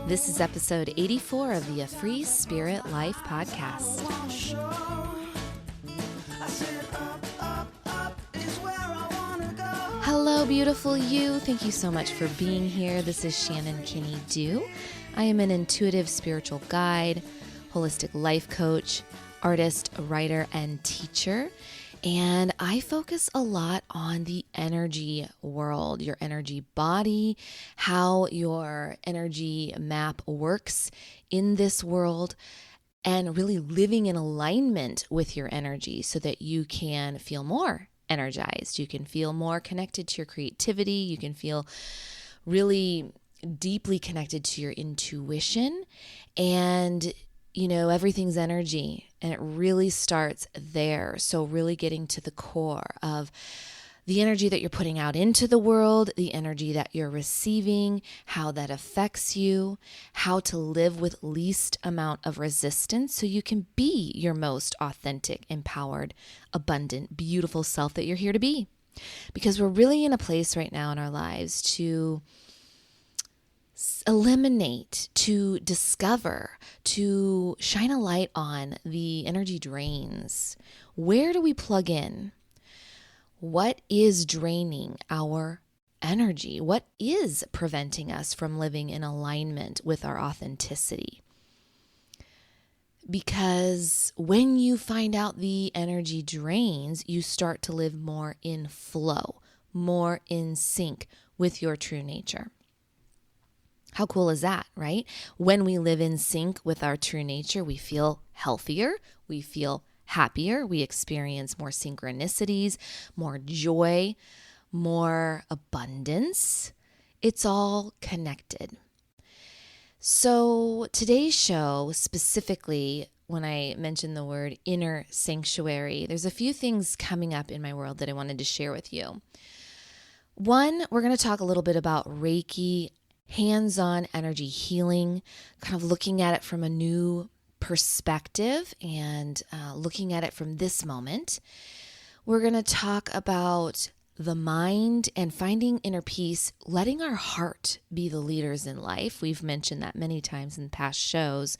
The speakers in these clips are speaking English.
This is episode 84 of the A Free Spirit Life podcast. Hello, beautiful you. Thank you so much for being here. This is Shannon Kinney-Duh. I am an intuitive spiritual guide, holistic life coach, artist, writer, and teacher. And I focus a lot on the energy world, your energy body, how your energy map works in this world, and really living in alignment with your energy so that you can feel more energized. You can feel more connected to your creativity. You can feel really deeply connected to your intuition. And everything's energy, and it really starts there. So really getting to the core of the energy that you're putting out into the world, the energy that you're receiving, how that affects you, how to live with least amount of resistance so you can be your most authentic, empowered, abundant, beautiful self that you're here to be. Because we're really in a place right now in our lives to eliminate, to discover, to shine a light on the energy drains. Where do we plug in? What is draining our energy? What is preventing us from living in alignment with our authenticity? Because when you find out the energy drains, you start to live more in flow, more in sync with your true nature. How cool is that, right? When we live in sync with our true nature, we feel healthier, we feel happier, we experience more synchronicities, more joy, more abundance. It's all connected. So today's show, specifically, when I mention the word inner sanctuary, there's a few things coming up in my world that I wanted to share with you. One, we're going to talk a little bit about Reiki, hands-on energy healing, kind of looking at it from a new perspective and looking at it from this moment. We're going to talk about the mind and finding inner peace, letting our heart be the leaders in life. We've mentioned that many times in past shows,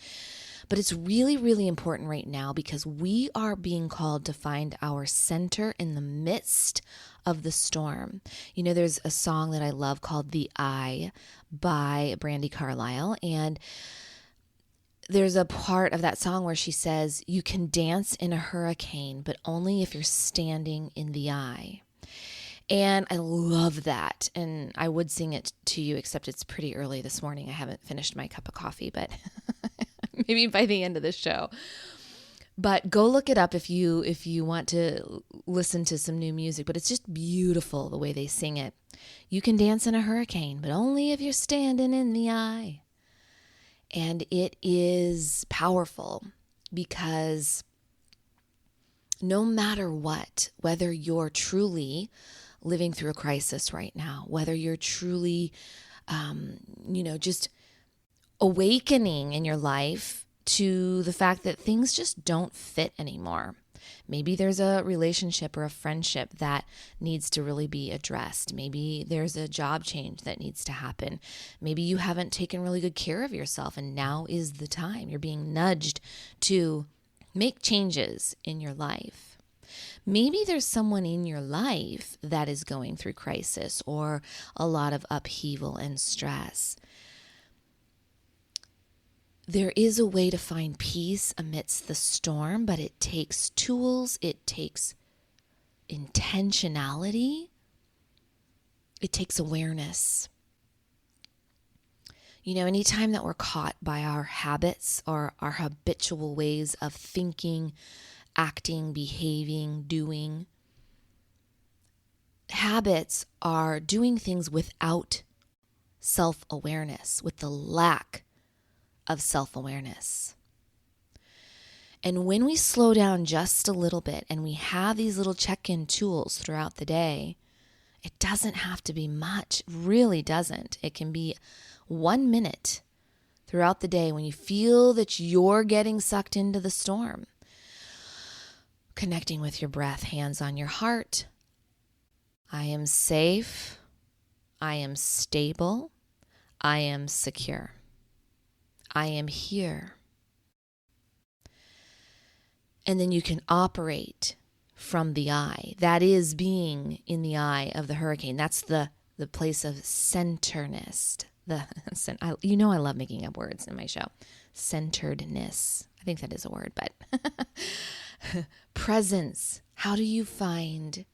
but it's really, really important right now because we are being called to find our center in the midst of the storm. There's a song that I love called The I by Brandi Carlile, and there's a part of that song where she says, you can dance in a hurricane, but only if you're standing in the eye. And I love that. And I would sing it to you, except it's pretty early this morning. I haven't finished my cup of coffee, but maybe by the end of the show. But go look it up if you want to listen to some new music. But it's just beautiful the way they sing it. You can dance in a hurricane, but only if you're standing in the eye. And it is powerful because no matter what, whether you're truly living through a crisis right now, whether you're truly, just awakening in your life to the fact that things just don't fit anymore. Maybe there's a relationship or a friendship that needs to really be addressed. Maybe there's a job change that needs to happen. Maybe you haven't taken really good care of yourself and now is the time. You're being nudged to make changes in your life. Maybe there's someone in your life that is going through crisis or a lot of upheaval and stress. There is a way to find peace amidst the storm, but it takes tools, it takes intentionality, it takes awareness. Anytime that we're caught by our habits or our habitual ways of thinking, acting, behaving, doing, habits are doing things without self-awareness, with the lack of self-awareness. And when we slow down just a little bit and we have these little check-in tools throughout the day, it doesn't have to be much, really doesn't. It can be 1 minute throughout the day when you feel that you're getting sucked into the storm. Connecting with your breath, hands on your heart. I am safe. I am stable. I am secure. I am here. And then you can operate from the eye. That is being in the eye of the hurricane. That's the place of centerness. I love making up words in my show. Centeredness. I think that is a word, but presence. How do you find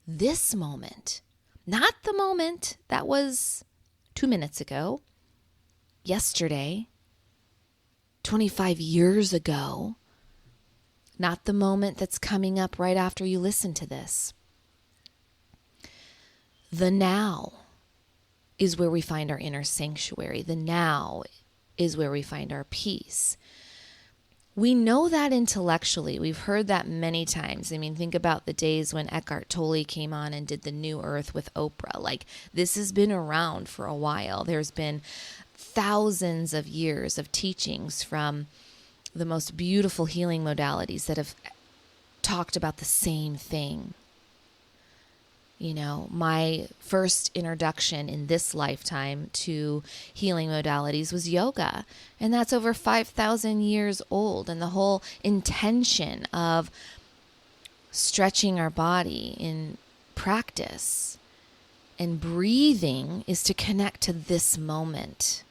this moment? Not the moment that was 2 minutes ago, yesterday, 25 years ago. Not the moment that's coming up right after you listen to this. The now is where we find our inner sanctuary. The now is where we find our peace. We know that intellectually. We've heard that many times. I mean, think about the days when Eckhart Tolle came on and did the New Earth with Oprah. Like, this has been around for a while. There's been thousands of years of teachings from the most beautiful healing modalities that have talked about the same thing. You know, my first introduction in this lifetime to healing modalities was yoga, and that's over 5,000 years old. And the whole intention of stretching our body in practice and breathing is to connect to this moment,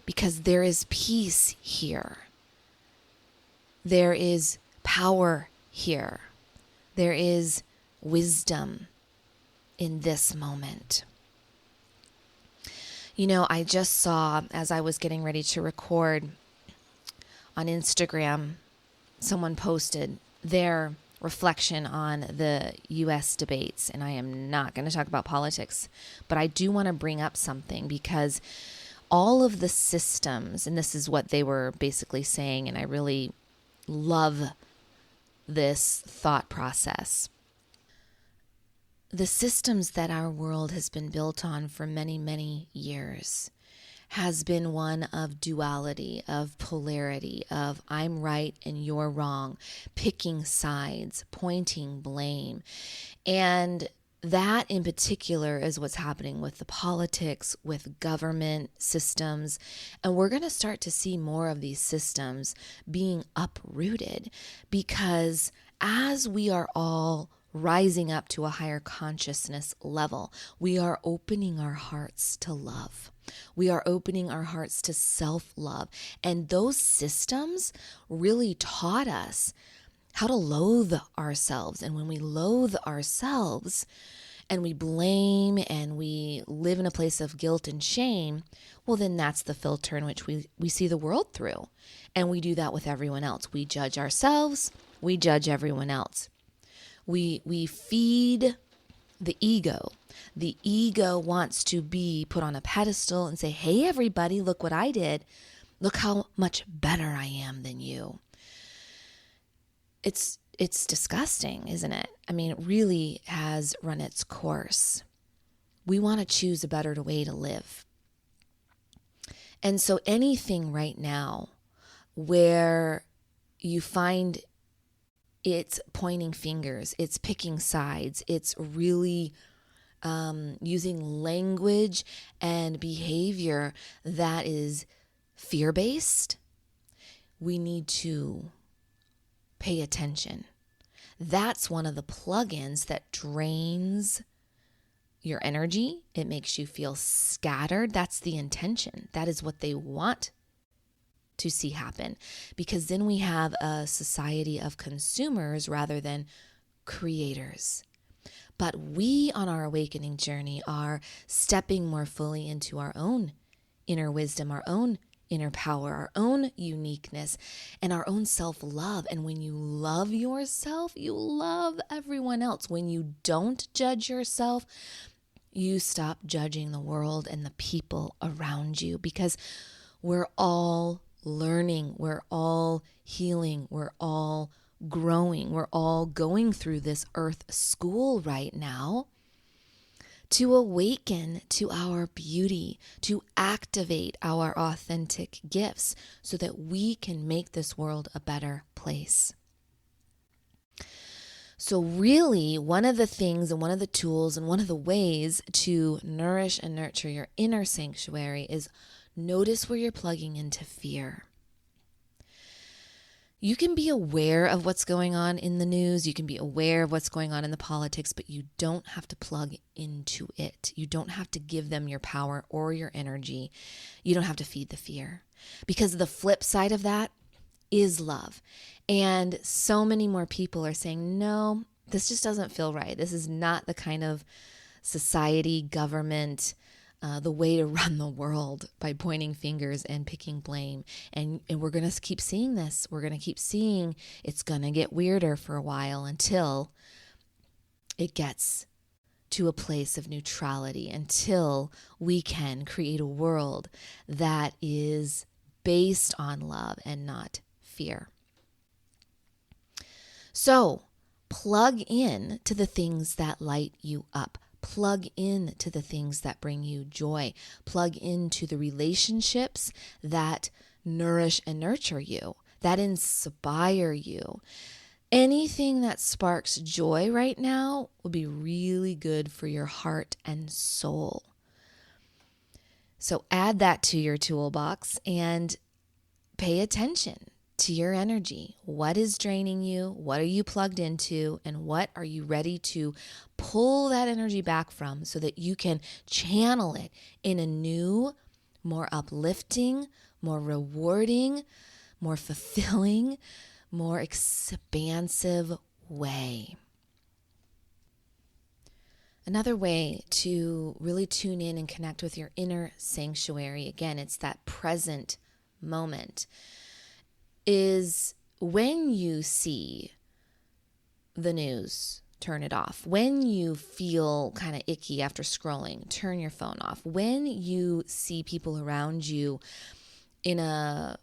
because there is peace here. There is power here. There is wisdom in this moment. You know, I just saw, as I was getting ready to record on Instagram, someone posted their reflection on the U.S. debates. And I am not going to talk about politics, but I do want to bring up something, because all of the systems, and this is what they were basically saying, and I really love this thought process. The systems that our world has been built on for many, many years has been one of duality, of polarity, of I'm right and you're wrong, picking sides, pointing blame. And that in particular is what's happening with the politics, with government systems. And we're going to start to see more of these systems being uprooted, because as we are all rising up to a higher consciousness level, we are opening our hearts to love. We are opening our hearts to self-love. And those systems really taught us how to loathe ourselves. And when we loathe ourselves and we blame and we live in a place of guilt and shame, well, then that's the filter in which we see the world through. And we do that with everyone else. We judge ourselves. We judge everyone else. We feed the ego. The ego wants to be put on a pedestal and say, hey, everybody, look what I did. Look how much better I am than you. It's disgusting, isn't it? I mean, it really has run its course. We want to choose a better way to live. And so anything right now where you find it's pointing fingers, it's picking sides, it's really using language and behavior that is fear-based, we need to pay attention. That's one of the plugins that drains your energy. It makes you feel scattered. That's the intention. That is what they want to see happen, because then we have a society of consumers rather than creators. But we on our awakening journey are stepping more fully into our own inner wisdom, our own inner power, our own uniqueness, and our own self-love. And when you love yourself, you love everyone else. When you don't judge yourself, you stop judging the world and the people around you, because we're all learning, we're all healing, we're all growing, we're all going through this earth school right now to awaken to our beauty, to activate our authentic gifts so that we can make this world a better place. So really, one of the things and one of the tools and one of the ways to nourish and nurture your inner sanctuary is Notice where you're plugging into fear. You can be aware of what's going on in the news. You can be aware of what's going on in the politics, but you don't have to plug into it. You don't have to give them your power or your energy. You don't have to feed the fear, because the flip side of that is love. And so many more people are saying, no, this just doesn't feel right. This is not the kind of society, government, the way to run the world, by pointing fingers and picking blame. And we're going to keep seeing this. We're going to keep seeing it's going to get weirder for a while until it gets to a place of neutrality, until we can create a world that is based on love and not fear. So plug in to the things that light you up. Plug in to the things that bring you joy. Plug into the relationships that nourish and nurture you, that inspire you. Anything that sparks joy right now will be really good for your heart and soul. So add that to your toolbox and pay attention to your energy. What is draining you? What are you plugged into? And what are you ready to pull that energy back from so that you can channel it in a new, more uplifting, more rewarding, more fulfilling, more expansive way? Another way to really tune in and connect with your inner sanctuary, again, it's that present moment, is when you see the news, turn it off. When you feel kind of icky after scrolling, turn your phone off. When you see people around you in a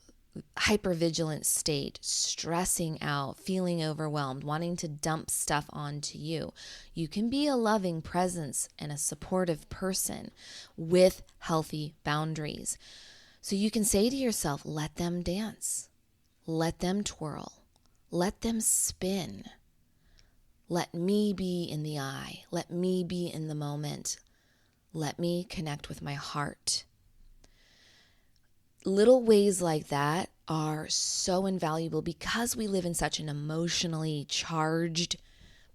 hypervigilant state, stressing out, feeling overwhelmed, wanting to dump stuff onto you, you can be a loving presence and a supportive person with healthy boundaries. So you can say to yourself, let them dance. Let them twirl. Let them spin. Let me be in the eye. Let me be in the moment. Let me connect with my heart. Little ways like that are so invaluable because we live in such an emotionally charged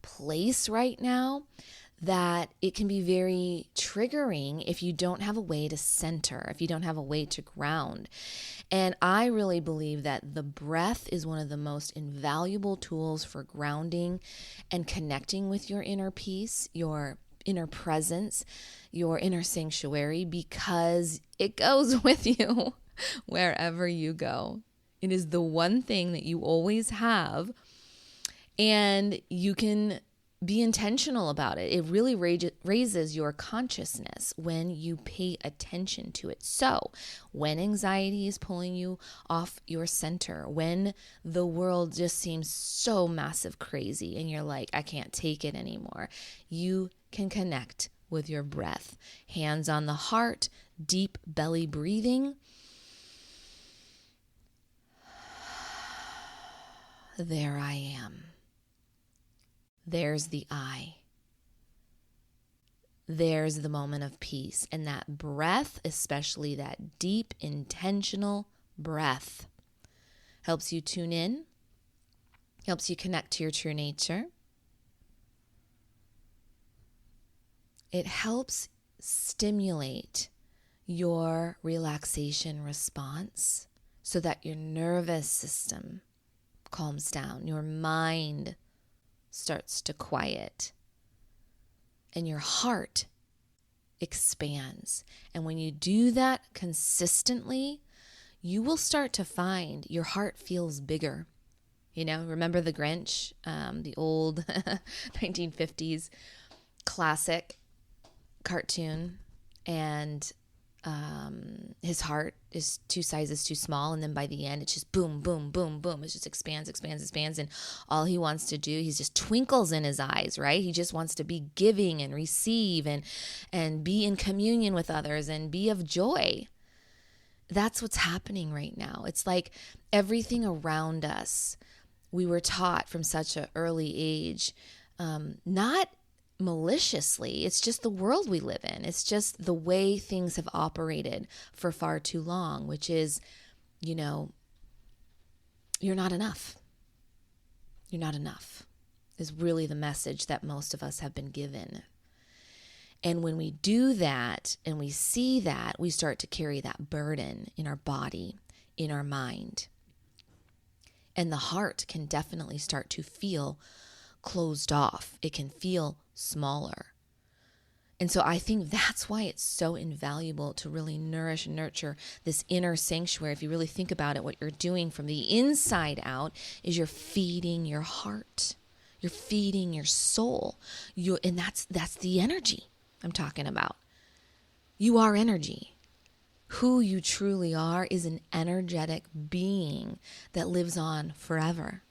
place right now that it can be very triggering if you don't have a way to center, if you don't have a way to ground. And I really believe that the breath is one of the most invaluable tools for grounding and connecting with your inner peace, your inner presence, your inner sanctuary, because it goes with you wherever you go. It is the one thing that you always have, and you can be intentional about it. It really raises your consciousness when you pay attention to it. So when anxiety is pulling you off your center, when the world just seems so massive crazy and you're like, I can't take it anymore, you can connect with your breath. Hands on the heart, deep belly breathing. There I am. There's the I. There's the moment of peace. And that breath, especially that deep, intentional breath, helps you tune in, helps you connect to your true nature. It helps stimulate your relaxation response so that your nervous system calms down, your mind starts to quiet, and your heart expands. And when you do that consistently, you will start to find your heart feels bigger. You know, remember the Grinch, the old 1950s classic cartoon, and his heart is 2 sizes too small, and then by the end it's just boom, boom, boom, boom. It just expands, and all he wants to do, he's just twinkles in his eyes, right? He just wants to be giving and receive and be in communion with others and be of joy. That's what's happening right now. It's like everything around us, we were taught from such an early age, not maliciously. It's just the world we live in. It's just the way things have operated for far too long, which is, you know, you're not enough. You're not enough is really the message that most of us have been given. And when we do that and we see that, we start to carry that burden in our body, in our mind. And the heart can definitely start to feel closed off. It can feel smaller. And so I think that's why it's so invaluable to really nourish and nurture this inner sanctuary. If you really think about it, what you're doing from the inside out is you're feeding your heart. You're feeding your soul. And that's the energy I'm talking about. You are energy. Who you truly are is an energetic being that lives on forever.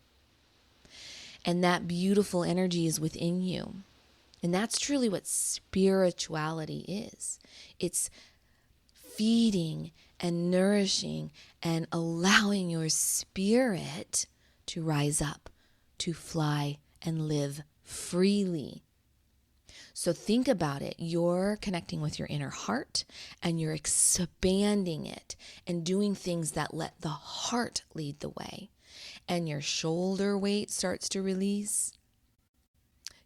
And that beautiful energy is within you. And that's truly what spirituality is. It's feeding and nourishing and allowing your spirit to rise up, to fly and live freely. So think about it. You're connecting with your inner heart and you're expanding it and doing things that let the heart lead the way. And your shoulder weight starts to release.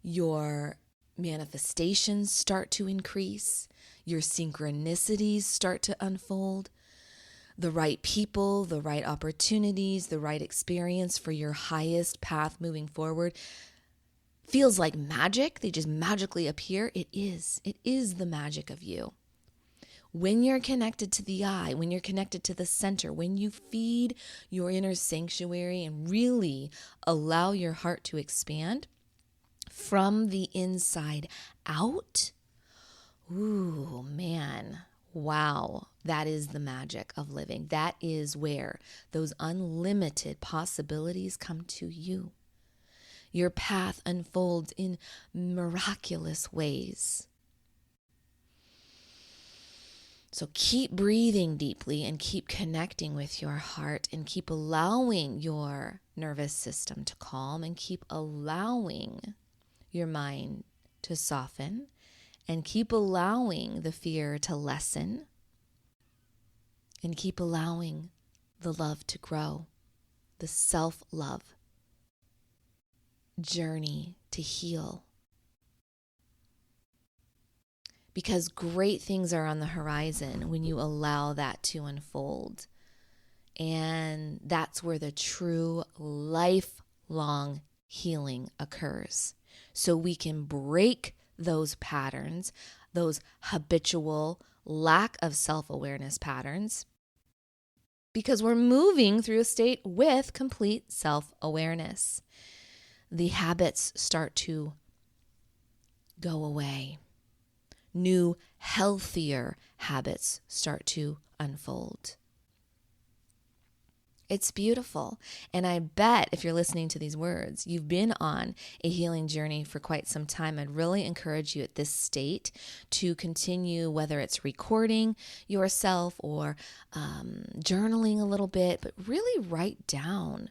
Your manifestations start to increase. Your synchronicities start to unfold. The right people, the right opportunities, the right experience for your highest path moving forward feels like magic. They just magically appear. It is. It is the magic of you. When you're connected to the eye, when you're connected to the center, when you feed your inner sanctuary and really allow your heart to expand from the inside out, ooh, man, wow, that is the magic of living. That is where those unlimited possibilities come to you. Your path unfolds in miraculous ways. So keep breathing deeply and keep connecting with your heart and keep allowing your nervous system to calm and keep allowing your mind to soften and keep allowing the fear to lessen and keep allowing the love to grow, the self-love journey to heal. Because great things are on the horizon when you allow that to unfold. And that's where the true lifelong healing occurs. So we can break those patterns, those habitual lack of self-awareness patterns, because we're moving through a state with complete self-awareness. The habits start to go away. New, healthier habits start to unfold. It's beautiful. And I bet if you're listening to these words, you've been on a healing journey for quite some time. I'd really encourage you at this state to continue, whether it's recording yourself or journaling a little bit, but really write down.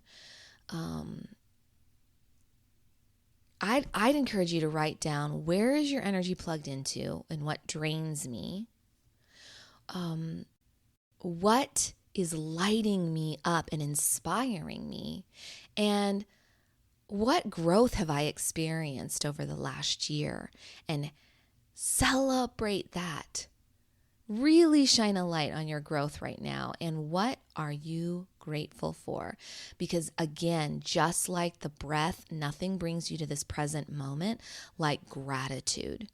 I'd encourage you to write down, where is your energy plugged into and what drains me? What is lighting me up and inspiring me? And what growth have I experienced over the last year? And celebrate that. Really shine a light on your growth right now. And what are you grateful for? Because again, just like the breath, nothing brings you to this present moment like gratitude.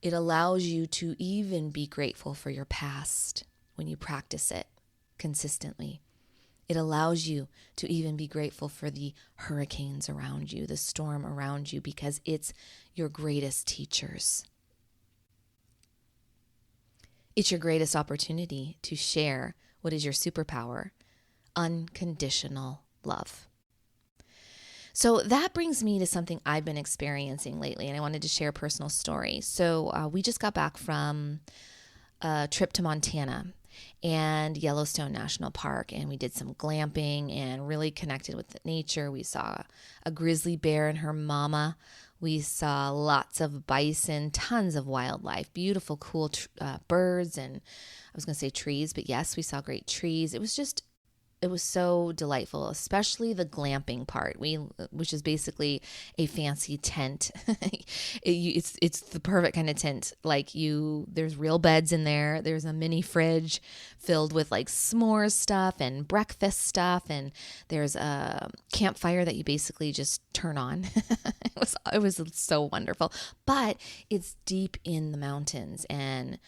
It allows you to even be grateful for your past when you practice it consistently. It allows you to even be grateful for the hurricanes around you, the storm around you, because it's your greatest teachers. It's your greatest opportunity to share what is your superpower, unconditional love. So that brings me to something I've been experiencing lately, and I wanted to share a personal story. So we just got back from a trip to Montana and Yellowstone National Park, and we did some glamping and really connected with the nature. We saw a grizzly bear and her mama We saw lots of bison, tons of wildlife, beautiful, cool birds, and I was going to say trees, but yes, we saw great trees. It was so delightful, especially the glamping part. Which is basically a fancy tent. It's the perfect kind of tent. There's real beds in there. There's a mini fridge filled with like s'mores stuff and breakfast stuff, and there's a campfire that you basically just turn on. It was so wonderful, but it's deep in the mountains and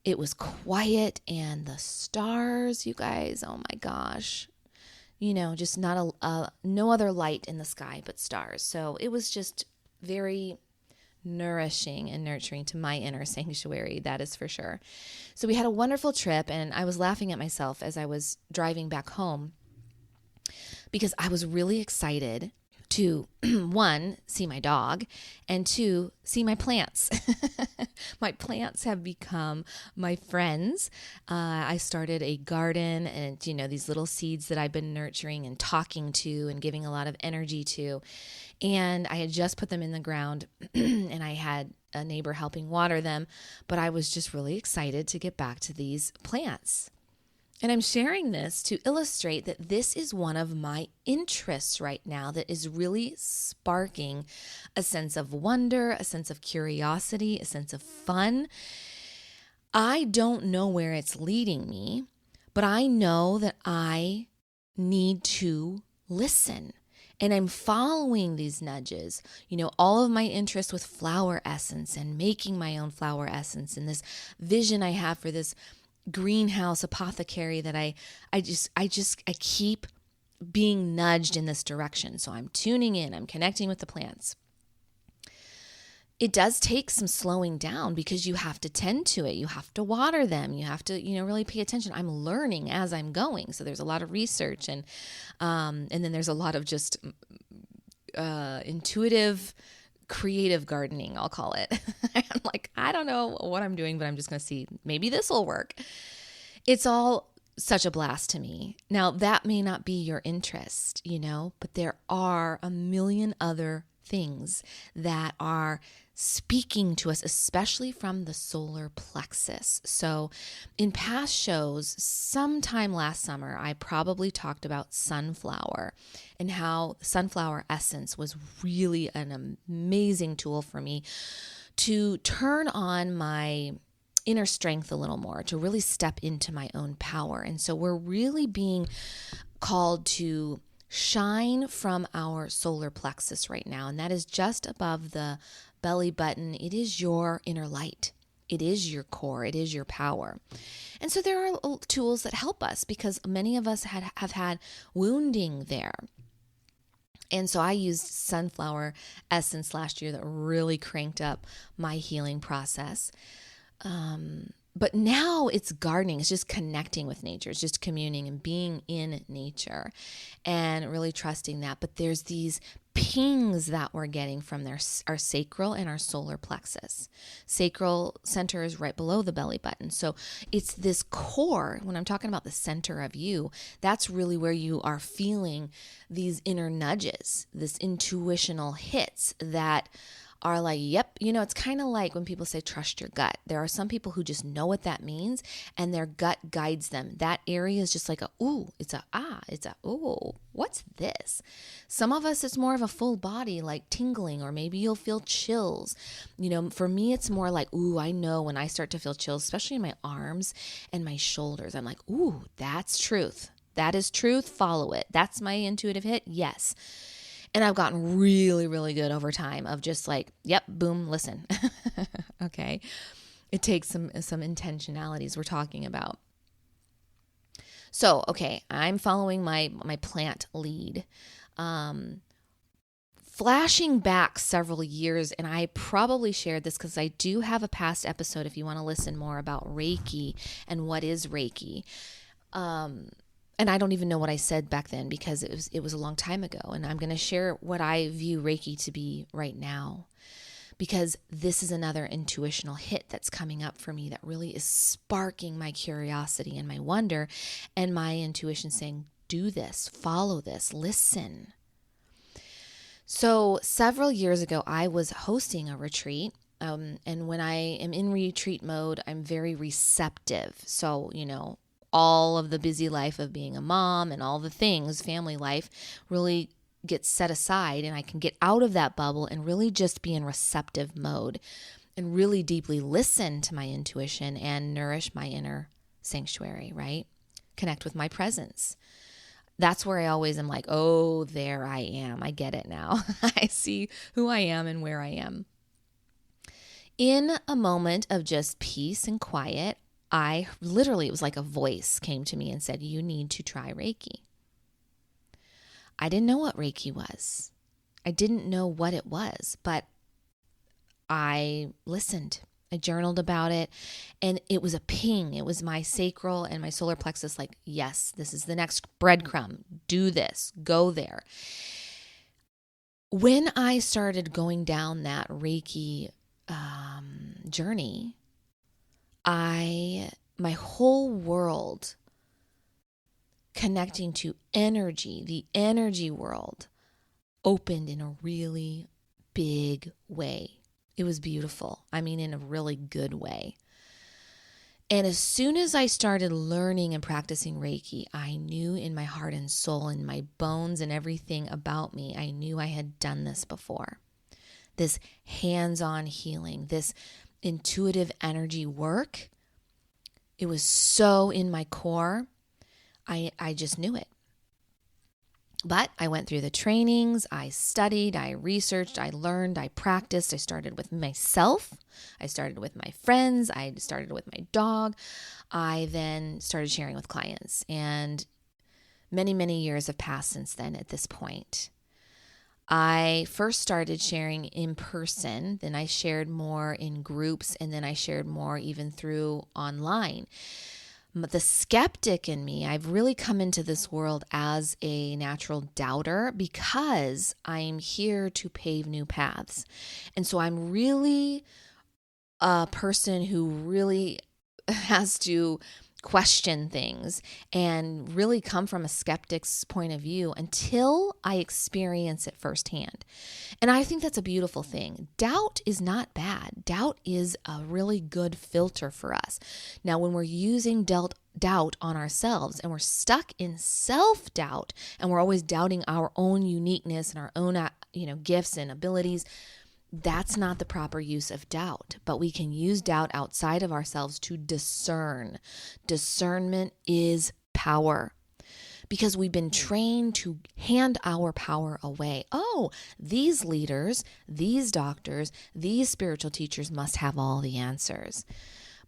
it was quiet, and the stars, you guys, oh my gosh, just not no other light in the sky but stars. So it was just very nourishing and nurturing to my inner sanctuary, that is for sure. So we had a wonderful trip, and I was laughing at myself as I was driving back home because I was really excited to, one, see my dog, and two, see my plants. My plants have become my friends. I started a garden, and, these little seeds that I've been nurturing and talking to and giving a lot of energy to. And I had just put them in the ground and I had a neighbor helping water them, but I was just really excited to get back to these plants. And I'm sharing this to illustrate that this is one of my interests right now that is really sparking a sense of wonder, a sense of curiosity, a sense of fun. I don't know where it's leading me, but I know that I need to listen. And I'm following these nudges, all of my interest with flower essence and making my own flower essence, and this vision I have for this greenhouse apothecary that I keep being nudged in this direction. So I'm tuning in, I'm connecting with the plants. It does take some slowing down because you have to tend to it. You have to water them. You have to, really pay attention. I'm learning as I'm going. So there's a lot of research and then there's a lot of just intuitive, creative gardening, I'll call it. I'm like, I don't know what I'm doing, but I'm just going to see, maybe this will work. It's all such a blast to me. Now, that may not be your interest, but there are a million other things that are speaking to us, especially from the solar plexus. So in past shows, sometime last summer, I probably talked about sunflower and how sunflower essence was really an amazing tool for me to turn on my inner strength a little more, to really step into my own power. And so we're really being called to shine from our solar plexus right now. And that is just above the belly button. It is your inner light. It is your core. It is your power. And so there are tools that help us because many of us have had wounding there. And so I used sunflower essence last year that really cranked up my healing process. But now it's gardening. It's just connecting with nature. It's just communing and being in nature and really trusting that. But there's these pings that we're getting from our sacral and our solar plexus. Sacral center is right below the belly button. So it's this core. When I'm talking about the center of you, that's really where you are feeling these inner nudges, this intuitional hits that are like, yep, it's kind of like when people say trust your gut. There are some people who just know what that means and their gut guides them. That area is just like it's a ooh, what's this? Some of us, it's more of a full body, like tingling, or maybe you'll feel chills. For me, it's more like, ooh, I know when I start to feel chills, especially in my arms and my shoulders, I'm like, ooh, that's truth. That is truth. Follow it. That's my intuitive hit. Yes. And I've gotten really, really good over time of just like, yep, boom, listen. Okay. It takes some intentionalities we're talking about. So, okay, I'm following my plant lead. Flashing back several years, and I probably shared this because I do have a past episode if you want to listen more about Reiki and what is Reiki. And I don't even know what I said back then because it was a long time ago. And I'm going to share what I view Reiki to be right now, because this is another intuitional hit that's coming up for me that really is sparking my curiosity and my wonder and my intuition saying, do this, follow this, listen. So several years ago, I was hosting a retreat. And when I am in retreat mode, I'm very receptive. So, all of the busy life of being a mom and all the things, family life, really gets set aside, and I can get out of that bubble and really just be in receptive mode and really deeply listen to my intuition and nourish my inner sanctuary, right? Connect with my presence. That's where I always am like, oh, there I am. I get it now. I see who I am and where I am. In a moment of just peace and quiet, it was like a voice came to me and said, you need to try Reiki. I didn't know what Reiki was. I didn't know what it was, but I listened. I journaled about it, and it was a ping. It was my sacral and my solar plexus like, yes, this is the next breadcrumb. Do this. Go there. When I started going down that Reiki journey, my whole world connecting to energy, the energy world, opened in a really big way. It was beautiful. I mean, in a really good way. And as soon as I started learning and practicing Reiki, I knew in my heart and soul, in my bones and everything about me, I knew I had done this before. This hands-on healing, this intuitive energy work, it was so in my core, I just knew it. But I went through the trainings, I studied, I researched, I learned, I practiced. I started with myself. I started with my friends. I started with my dog. I then started sharing with clients. And many, many years have passed since then at this point. I first started sharing in person, then I shared more in groups, and then I shared more even through online. The skeptic in me, I've really come into this world as a natural doubter because I'm here to pave new paths. And so I'm really a person who really has to question things and really come from a skeptic's point of view until I experience it firsthand. And I think that's a beautiful thing. Doubt is not bad. Doubt is a really good filter for us. Now, when we're using doubt on ourselves and we're stuck in self-doubt and we're always doubting our own uniqueness and our own gifts and abilities, that's not the proper use of doubt, but we can use doubt outside of ourselves to discern. Discernment is power because we've been trained to hand our power away. Oh, these leaders, these doctors, these spiritual teachers must have all the answers.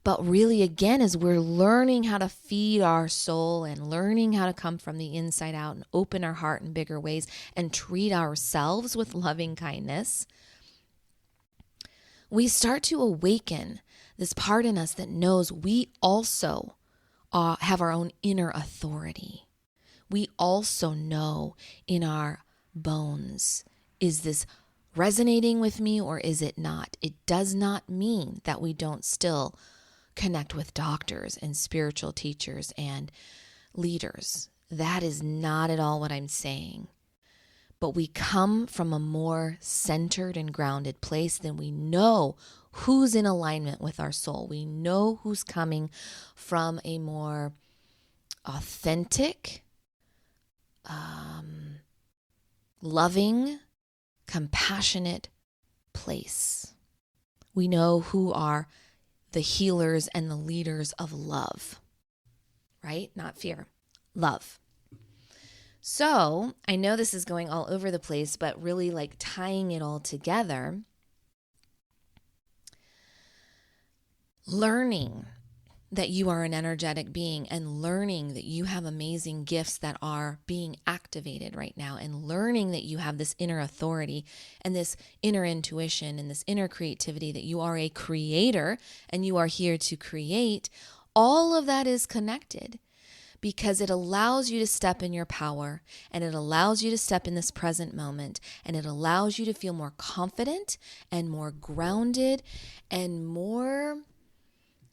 But really, again, as we're learning how to feed our soul and learning how to come from the inside out and open our heart in bigger ways and treat ourselves with loving kindness, we start to awaken this part in us that knows we also have our own inner authority. We also know in our bones, is this resonating with me or is it not? It does not mean that we don't still connect with doctors and spiritual teachers and leaders. That is not at all what I'm saying. But we come from a more centered and grounded place, then we know who's in alignment with our soul. We know who's coming from a more authentic, loving, compassionate place. We know who are the healers and the leaders of love, right? Not fear, love. So I know this is going all over the place, but really like tying it all together, learning that you are an energetic being and learning that you have amazing gifts that are being activated right now and learning that you have this inner authority and this inner intuition and this inner creativity, that you are a creator and you are here to create, all of that is connected. Because it allows you to step in your power and it allows you to step in this present moment and it allows you to feel more confident and more grounded and more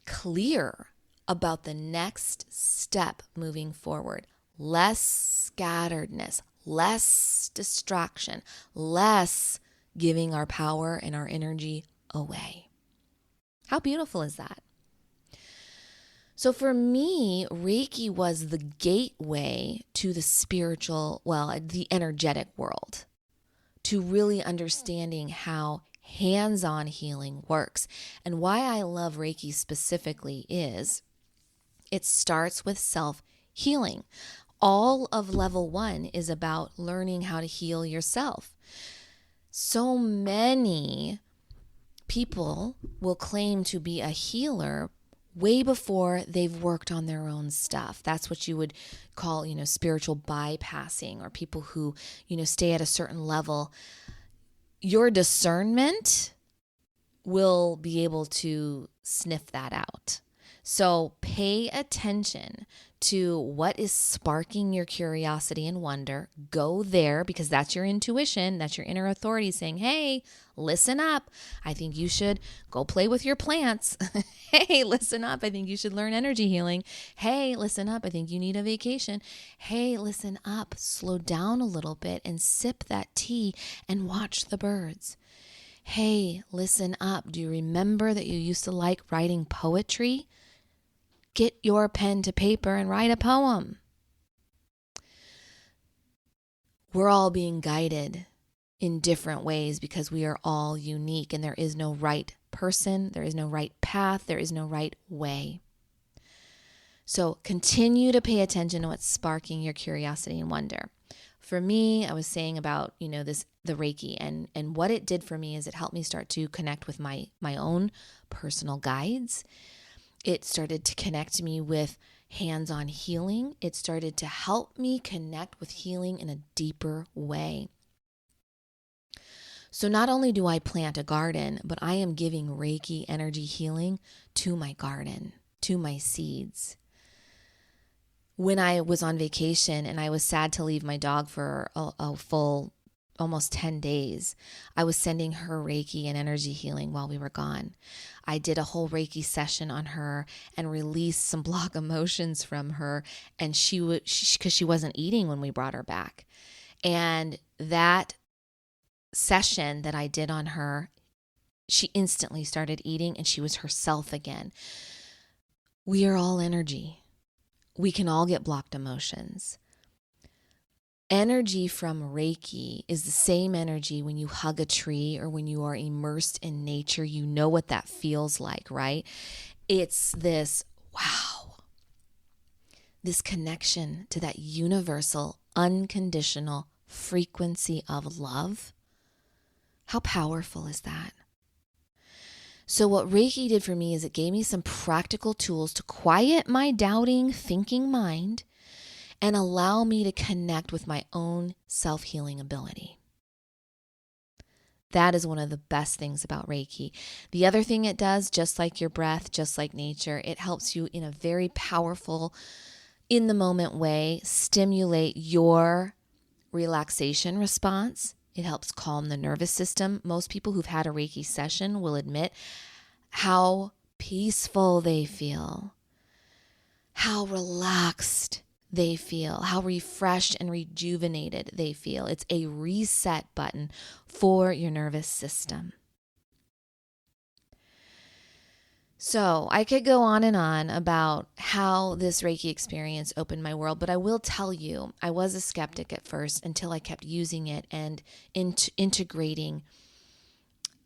clear about the next step moving forward. Less scatteredness, less distraction, less giving our power and our energy away. How beautiful is that? So for me, Reiki was the gateway to the spiritual, the energetic world, to really understanding how hands-on healing works. And why I love Reiki specifically is it starts with self-healing. All of level 1 is about learning how to heal yourself. So many people will claim to be a healer way before they've worked on their own stuff. That's what you would call, spiritual bypassing, or people who, stay at a certain level. Your discernment will be able to sniff that out. So pay attention to what is sparking your curiosity and wonder. Go there, because that's your intuition. That's your inner authority saying, hey, listen up. I think you should go play with your plants. Hey, listen up. I think you should learn energy healing. Hey, listen up. I think you need a vacation. Hey, listen up. Slow down a little bit and sip that tea and watch the birds. Hey, listen up. Do you remember that you used to like writing poetry? Get your pen to paper and write a poem. We're all being guided in different ways because we are all unique, and there is no right person, there is no right path, there is no right way. So continue to pay attention to what's sparking your curiosity and wonder. For me, I was saying about, the Reiki, and what it did for me is it helped me start to connect with my own personal guides. It started to connect me with hands-on healing. It started to help me connect with healing in a deeper way. So not only do I plant a garden, but I am giving Reiki energy healing to my garden, to my seeds. When I was on vacation and I was sad to leave my dog for a full almost 10 days, I was sending her Reiki and energy healing while we were gone. I did a whole Reiki session on her and released some block emotions from her, and because she wasn't eating when we brought her back. And that session that I did on her, she instantly started eating and she was herself again. We are all energy. We can all get blocked emotions. Energy from Reiki is the same energy when you hug a tree or when you are immersed in nature. You know what that feels like, right? It's this, wow, this connection to that universal, unconditional frequency of love. How powerful is that? So what Reiki did for me is it gave me some practical tools to quiet my doubting, thinking mind and allow me to connect with my own self-healing ability. That is one of the best things about Reiki. The other thing it does, just like your breath, just like nature, it helps you in a very powerful, in the moment way, stimulate your relaxation response. It helps calm the nervous system. Most people who've had a Reiki session will admit how peaceful they feel, how relaxed they feel, how refreshed and rejuvenated they feel. It's a reset button for your nervous system. So I could go on and on about how this Reiki experience opened my world, but I will tell you, I was a skeptic at first until I kept using it and integrating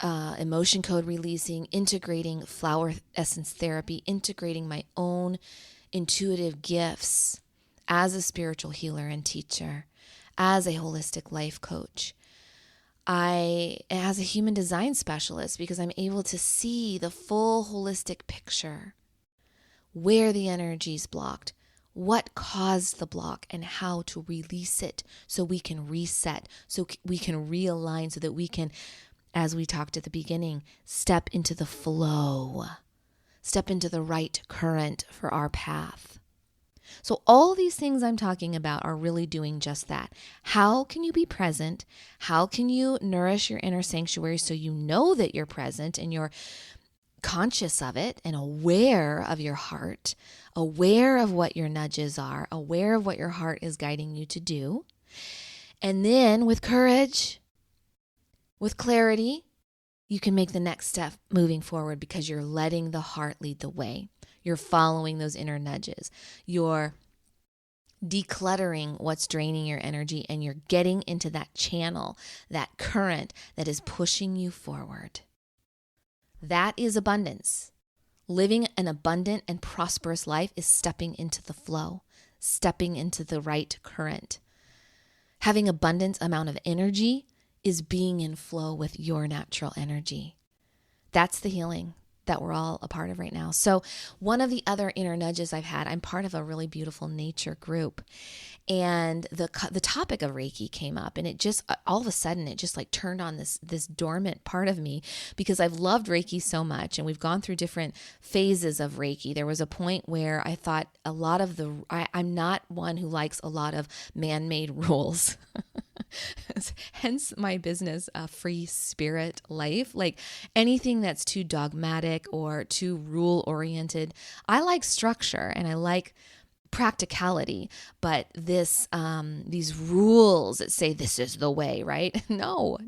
emotion code releasing, integrating flower essence therapy, integrating my own intuitive gifts as a spiritual healer and teacher, as a holistic life coach. As a human design specialist, because I'm able to see the full holistic picture, where the energy is blocked, what caused the block, and how to release it so we can reset, so we can realign, so that we can, as we talked at the beginning, step into the flow, step into the right current for our path. So all these things I'm talking about are really doing just that. How can you be present? How can you nourish your inner sanctuary so you know that you're present and you're conscious of it and aware of your heart, aware of what your nudges are, aware of what your heart is guiding you to do? And then with courage, with clarity, you can make the next step moving forward because you're letting the heart lead the way. You're following those inner nudges. You're decluttering what's draining your energy, and you're getting into that channel, that current that is pushing you forward. That is abundance. Living an abundant and prosperous life is stepping into the flow, stepping into the right current. Having abundant amount of energy is being in flow with your natural energy. That's the healing that we're all a part of right now. So one of the other inner nudges I've had, I'm part of a really beautiful nature group, and the topic of Reiki came up, and it just all of a sudden it just like turned on this dormant part of me, because I've loved Reiki so much, and we've gone through different phases of Reiki. There was a point where I thought a lot of I'm not one who likes a lot of man-made rules. Hence my business, Free Spirit Life. Like anything that's too dogmatic or too rule oriented. I like structure and I like practicality, but these rules that say this is the way, right? No.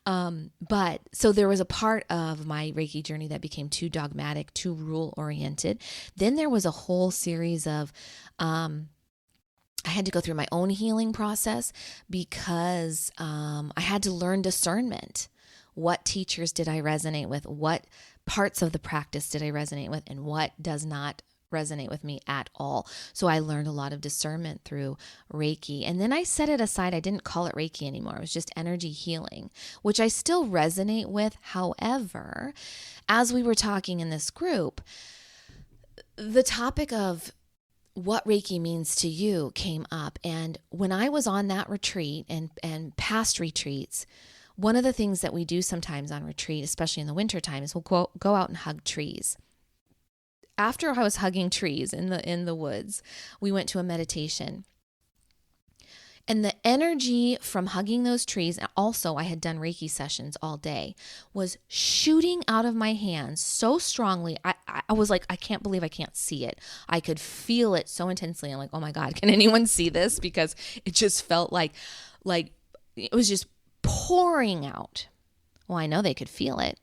But so there was a part of my Reiki journey that became too dogmatic, too rule oriented. Then there was a whole series of, I had to go through my own healing process because I had to learn discernment. What teachers did I resonate with? What parts of the practice did I resonate with? And what does not resonate with me at all? So I learned a lot of discernment through Reiki. And then I set it aside. I didn't call it Reiki anymore. It was just energy healing, which I still resonate with. However, as we were talking in this group, the topic of what Reiki means to you came up. And when I was on that retreat and past retreats, one of the things that we do sometimes on retreat, especially in the wintertime, is we'll go out and hug trees. After I was hugging trees in the woods, we went to a meditation. And the energy from hugging those trees, and also I had done Reiki sessions all day, was shooting out of my hands so strongly. I was like, I can't believe I can't see it. I could feel it so intensely. I'm like, oh my God, can anyone see this? Because it just felt like it was just pouring out. Well, I know they could feel it.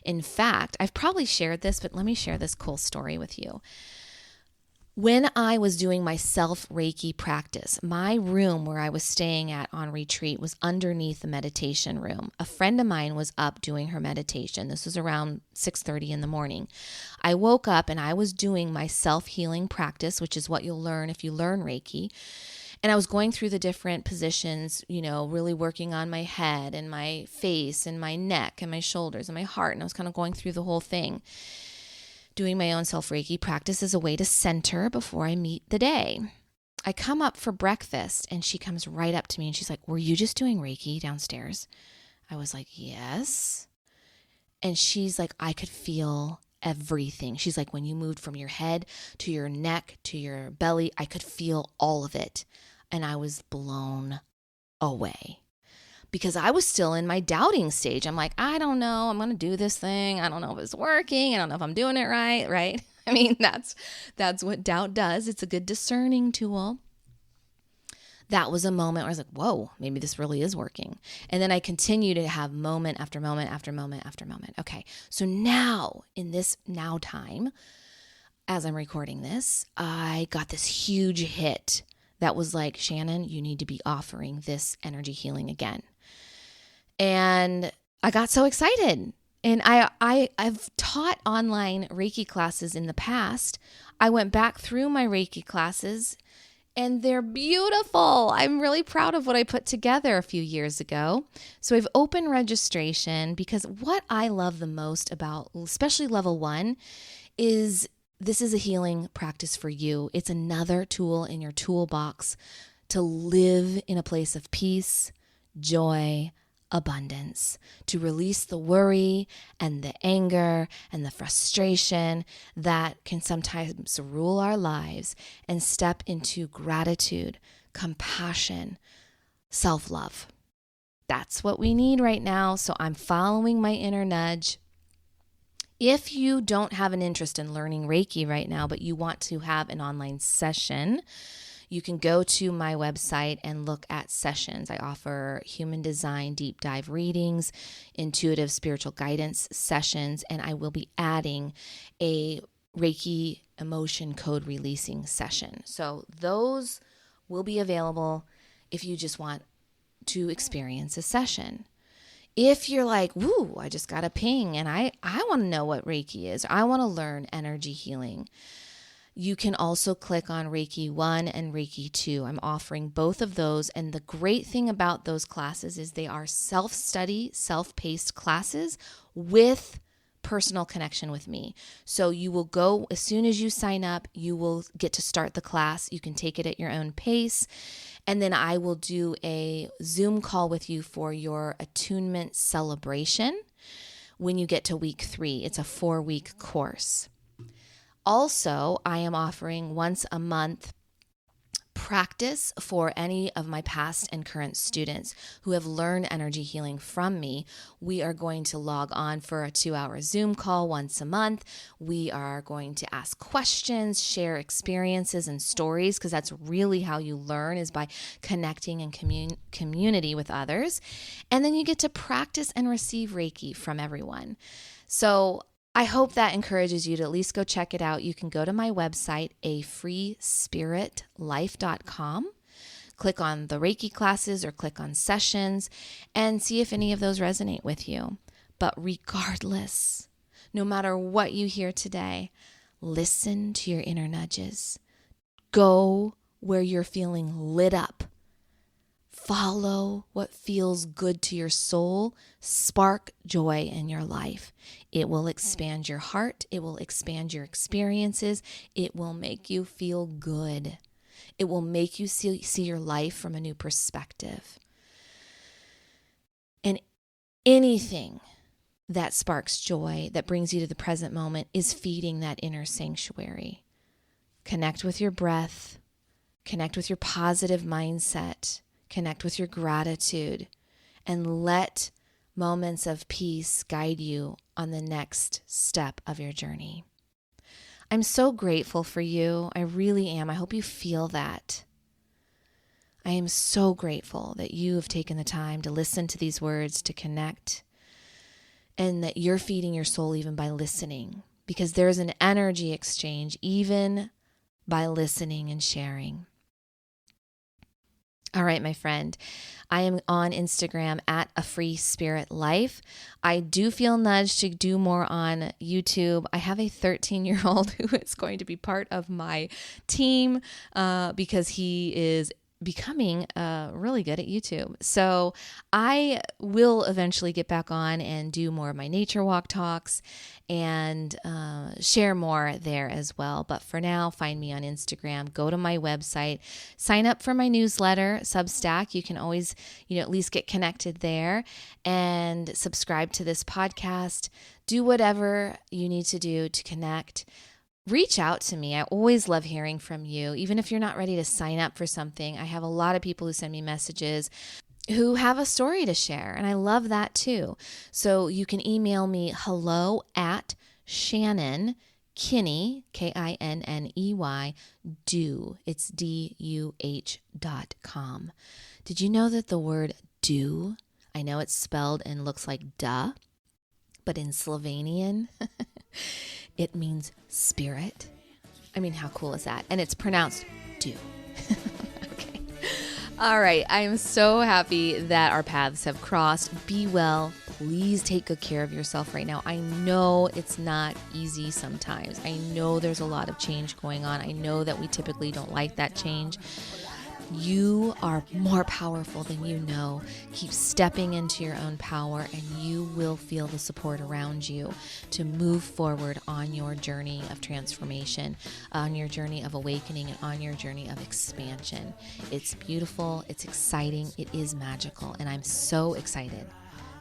In fact, I've probably shared this, but let me share this cool story with you. When I was doing my self-Reiki practice, my room where I was staying at on retreat was underneath the meditation room. A friend of mine was up doing her meditation. This was around 6:30 in the morning. I woke up and I was doing my self-healing practice, which is what you'll learn if you learn Reiki. And I was going through the different positions, really working on my head and my face and my neck and my shoulders and my heart. And I was kind of going through the whole thing. Doing my own self-Reiki practice as a way to center before I meet the day. I come up for breakfast and she comes right up to me and she's like, "Were you just doing Reiki downstairs?" I was like, "Yes." And she's like, "I could feel everything." She's like, "When you moved from your head to your neck to your belly, I could feel all of it." And I was blown away. Because I was still in my doubting stage. I'm like, I don't know. I'm going to do this thing. I don't know if it's working. I don't know if I'm doing it right? I mean, that's what doubt does. It's a good discerning tool. That was a moment where I was like, whoa, maybe this really is working. And then I continue to have moment after moment after moment after moment. Okay, so now in this now time, as I'm recording this, I got this huge hit that was like, Shannon, you need to be offering this energy healing again. And I got so excited. And I've taught online Reiki classes in the past. I went back through my Reiki classes and they're beautiful. I'm really proud of what I put together a few years ago. So I've opened registration because what I love the most about, especially level 1, is this is a healing practice for you. It's another tool in your toolbox to live in a place of peace, joy, abundance, to release the worry and the anger and the frustration that can sometimes rule our lives and step into gratitude, compassion, self-love. That's what we need right now. So I'm following my inner nudge. If you don't have an interest in learning Reiki right now, but you want to have an online session, You can go to my website and look at sessions. I offer human design deep dive readings, intuitive spiritual guidance sessions, and I will be adding a Reiki emotion code releasing session. So those will be available if you just want to experience a session. If you're like, woo, I just got a ping and I want to know what Reiki is, I want to learn energy healing, you can also click on Reiki 1 and Reiki 2. I'm offering both of those. And the great thing about those classes is they are self-study, self-paced classes with personal connection with me. So you will go, as soon as you sign up, you will get to start the class. You can take it at your own pace. And then I will do a Zoom call with you for your attunement celebration when you get to week 3. It's a 4-week course. Also, I am offering once a month practice for any of my past and current students who have learned energy healing from me. We are going to log on for a 2-hour Zoom call once a month. We are going to ask questions, share experiences and stories, because that's really how you learn, is by connecting in community with others. And then you get to practice and receive Reiki from everyone. So I hope that encourages you to at least go check it out. You can go to my website, afreespiritlife.com, click on the Reiki classes or click on sessions and see if any of those resonate with you. But regardless, no matter what you hear today, listen to your inner nudges. Go where you're feeling lit up. Follow what feels good to your soul. Spark joy in your life. It will expand your heart. It will expand your experiences. It will make you feel good. It will make you see your life from a new perspective. And anything that sparks joy, that brings you to the present moment, is feeding that inner sanctuary. Connect with your breath. Connect with your positive mindset. Connect with your gratitude, and let moments of peace guide you on the next step of your journey. I'm so grateful for you. I really am. I hope you feel that. I am so grateful that you have taken the time to listen to these words, to connect, and that you're feeding your soul even by listening, because there's an energy exchange even by listening and sharing. All right, my friend, I am on Instagram at A Free Spirit Life. I do feel nudged to do more on YouTube. I have a 13-year-old who is going to be part of my team because he is becoming really good at YouTube. So I will eventually get back on and do more of my nature walk talks and share more there as well. But for now, find me on Instagram, go to my website, sign up for my newsletter, Substack. You can always, at least get connected there, and subscribe to this podcast. Do whatever you need to do to connect. Reach out to me. I always love hearing from you. Even if you're not ready to sign up for something, I have a lot of people who send me messages who have a story to share, and I love that too. So you can email me hello@Shannon Kinney, Kinney, Duh. It's DUH.com. Did you know that the word do, I know it's spelled and looks like duh, but in Slovenian, it means spirit. I mean, how cool is that? And it's pronounced do. Okay. All right. I am so happy that our paths have crossed. Be well. Please take good care of yourself right now. I know it's not easy sometimes. I know there's a lot of change going on. I know that we typically don't like that change. You are more powerful than you know. Keep stepping into your own power, and you will feel the support around you to move forward on your journey of transformation, on your journey of awakening, and on your journey of expansion. It's beautiful, it's exciting, it is magical, and I'm so excited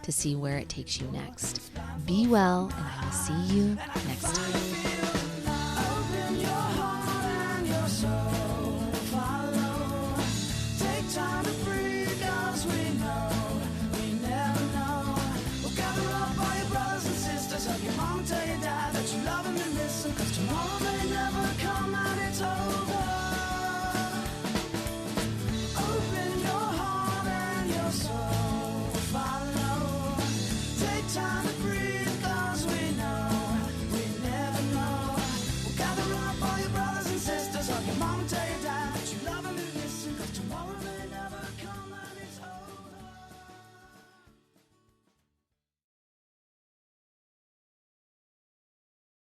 to see where it takes you next. Be well, and I will see you next time.